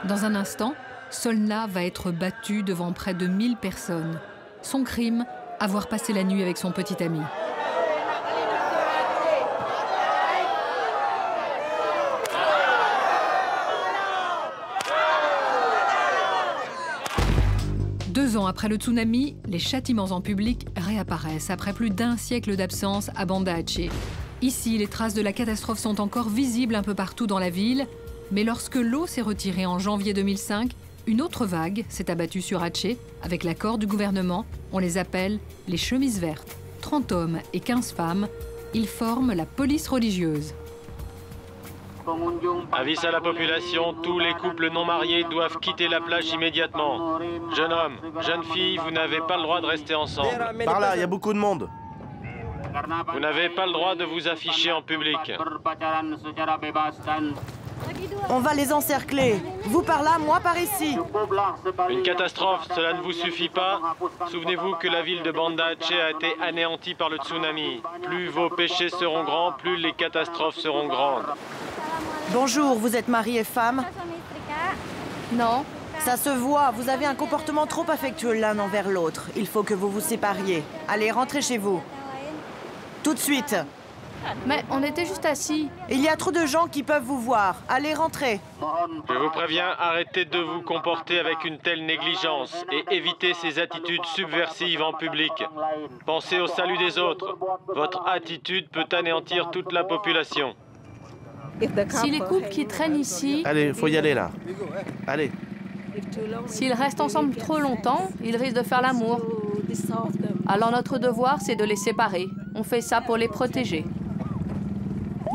Dans un instant, Solna va être battu devant près de 1000 personnes. Son crime, avoir passé la nuit avec son petit ami. Deux ans après le tsunami, les châtiments en public réapparaissent après plus d'un siècle d'absence à Banda Aceh. Ici, les traces de la catastrophe sont encore visibles un peu partout dans la ville, mais lorsque l'eau s'est retirée en janvier 2005, une autre vague s'est abattue sur Aceh avec l'accord du gouvernement. On les appelle les chemises vertes. 30 hommes et 15 femmes, ils forment la police religieuse. Avis à la population, tous les couples non mariés doivent quitter la plage immédiatement. Jeune homme, jeune fille, vous n'avez pas le droit de rester ensemble. Par là, il y a beaucoup de monde. Vous n'avez pas le droit de vous afficher en public. On va les encercler. Vous par là, moi par ici. Une catastrophe, cela ne vous suffit pas? Souvenez-vous que la ville de Banda Aceh a été anéantie par le tsunami. Plus vos péchés seront grands, plus les catastrophes seront grandes. Bonjour, vous êtes mari et femme? Non. Ça se voit, vous avez un comportement trop affectueux l'un envers l'autre. Il faut que vous vous sépariez. Allez, rentrez chez vous. Tout de suite. Mais on était juste assis. Il y a trop de gens qui peuvent vous voir. Allez, rentrez. Je vous préviens, arrêtez de vous comporter avec une telle négligence et évitez ces attitudes subversives en public. Pensez au salut des autres. Votre attitude peut anéantir toute la population. Si les couples qui traînent ici... Allez, faut y aller là. Allez. S'ils restent ensemble trop longtemps, ils risquent de faire l'amour. Alors notre devoir, c'est de les séparer. On fait ça pour les protéger.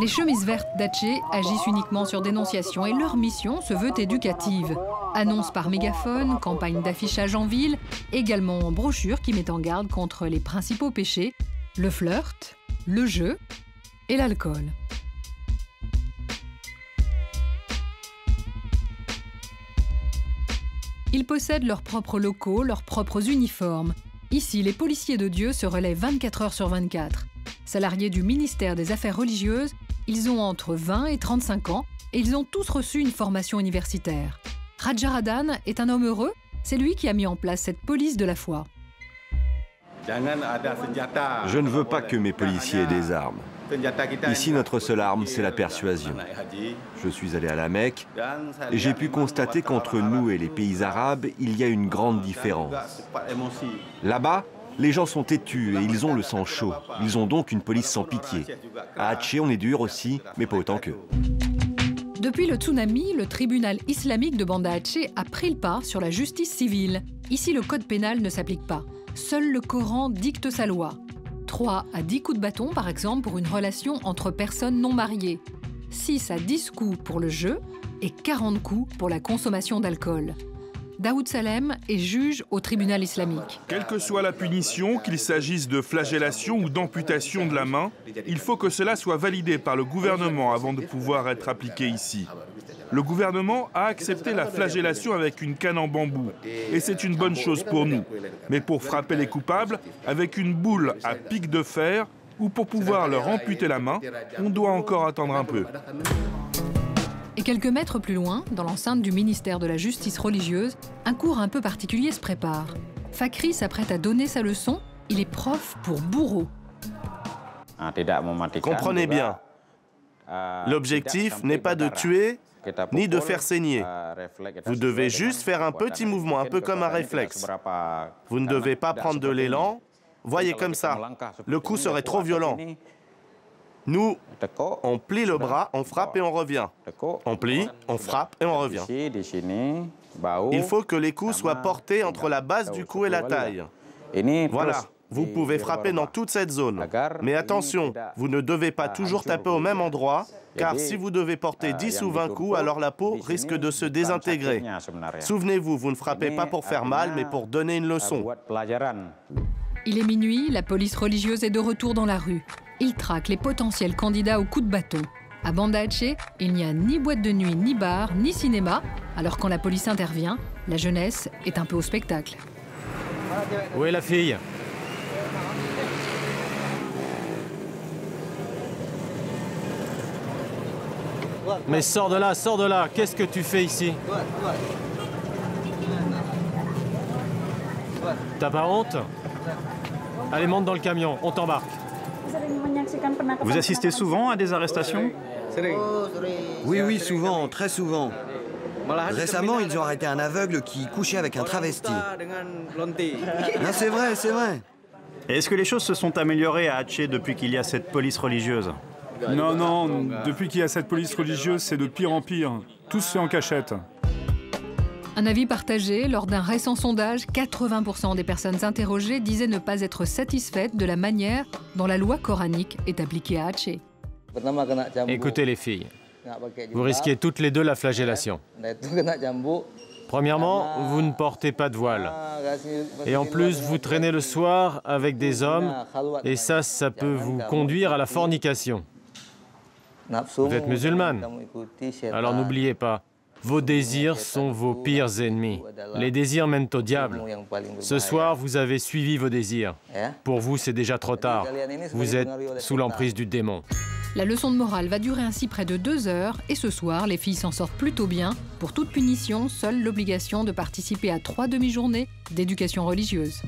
Les chemises vertes d'Aceh agissent uniquement sur dénonciation et leur mission se veut éducative. Annonces par mégaphone, campagne d'affichage en ville, également brochures qui mettent en garde contre les principaux péchés, le flirt, le jeu et l'alcool. Ils possèdent leurs propres locaux, leurs propres uniformes. Ici, les policiers de Dieu se relaient 24 heures sur 24. Salariés du ministère des Affaires religieuses, ils ont entre 20 et 35 ans et ils ont tous reçu une formation universitaire. Rajaradan est un homme heureux, c'est lui qui a mis en place cette police de la foi. Je ne veux pas que mes policiers aient des armes. Ici, notre seule arme, c'est la persuasion. Je suis allé à la Mecque et j'ai pu constater qu'entre nous et les pays arabes, il y a une grande différence. Là-bas, les gens sont têtus et ils ont le sang chaud. Ils ont donc une police sans pitié. À Aceh, on est dur aussi, mais pas autant qu'eux. Depuis le tsunami, le tribunal islamique de Banda Aceh a pris le pas sur la justice civile. Ici, le code pénal ne s'applique pas. Seul le Coran dicte sa loi. 3 à 10 coups de bâton, par exemple, pour une relation entre personnes non mariées. 6 à 10 coups pour le jeu et 40 coups pour la consommation d'alcool. Daoud Salem est juge au tribunal islamique. Quelle que soit la punition, qu'il s'agisse de flagellation ou d'amputation de la main, il faut que cela soit validé par le gouvernement avant de pouvoir être appliqué ici. Le gouvernement a accepté la flagellation avec une canne en bambou, et c'est une bonne chose pour nous. Mais pour frapper les coupables, avec une boule à pic de fer, ou pour pouvoir leur amputer la main, on doit encore attendre un peu. Et quelques mètres plus loin, dans l'enceinte du ministère de la Justice religieuse, un cours un peu particulier se prépare. Fakri s'apprête à donner sa leçon, il est prof pour bourreau. Comprenez bien, l'objectif n'est pas de tuer ni de faire saigner. Vous devez juste faire un petit mouvement, un peu comme un réflexe. Vous ne devez pas prendre de l'élan. Voyez comme ça, le coup serait trop violent. Nous, on plie le bras, on frappe et on revient. On plie, on frappe et on revient. Il faut que les coups soient portés entre la base du cou et la taille. Voilà, vous pouvez frapper dans toute cette zone. Mais attention, vous ne devez pas toujours taper au même endroit, car si vous devez porter 10 ou 20 coups, alors la peau risque de se désintégrer. Souvenez-vous, vous ne frappez pas pour faire mal, mais pour donner une leçon. Il est minuit, la police religieuse est de retour dans la rue. Il traque les potentiels candidats au coup de bâton. À Banda Aceh, il n'y a ni boîte de nuit, ni bar, ni cinéma. Alors quand la police intervient, la jeunesse est un peu au spectacle. Où est la fille ? Mais sors de là, qu'est-ce que tu fais ici? T'as pas honte? Allez, monte dans le camion, on t'embarque. Vous assistez souvent à des arrestations? Oui, souvent, très souvent. Récemment, ils ont arrêté un aveugle qui couchait avec un travesti. Non, c'est vrai, c'est vrai. Est-ce que les choses se sont améliorées à Aceh depuis qu'il y a cette police religieuse? Non, depuis qu'il y a cette police religieuse, c'est de pire en pire. Tout se fait en cachette. Un avis partagé, lors d'un récent sondage, 80% des personnes interrogées disaient ne pas être satisfaites de la manière dont la loi coranique est appliquée à Aceh. Écoutez les filles, vous risquez toutes les deux la flagellation. Premièrement, vous ne portez pas de voile. Et en plus, vous traînez le soir avec des hommes, et ça peut vous conduire à la fornication. Vous êtes musulmane, alors n'oubliez pas, vos désirs sont vos pires ennemis. Les désirs mènent au diable. Ce soir, vous avez suivi vos désirs. Pour vous, c'est déjà trop tard. Vous êtes sous l'emprise du démon. La leçon de morale va durer ainsi près de 2 heures et ce soir, les filles s'en sortent plutôt bien. Pour toute punition, seule l'obligation de participer à 3 demi-journées d'éducation religieuse.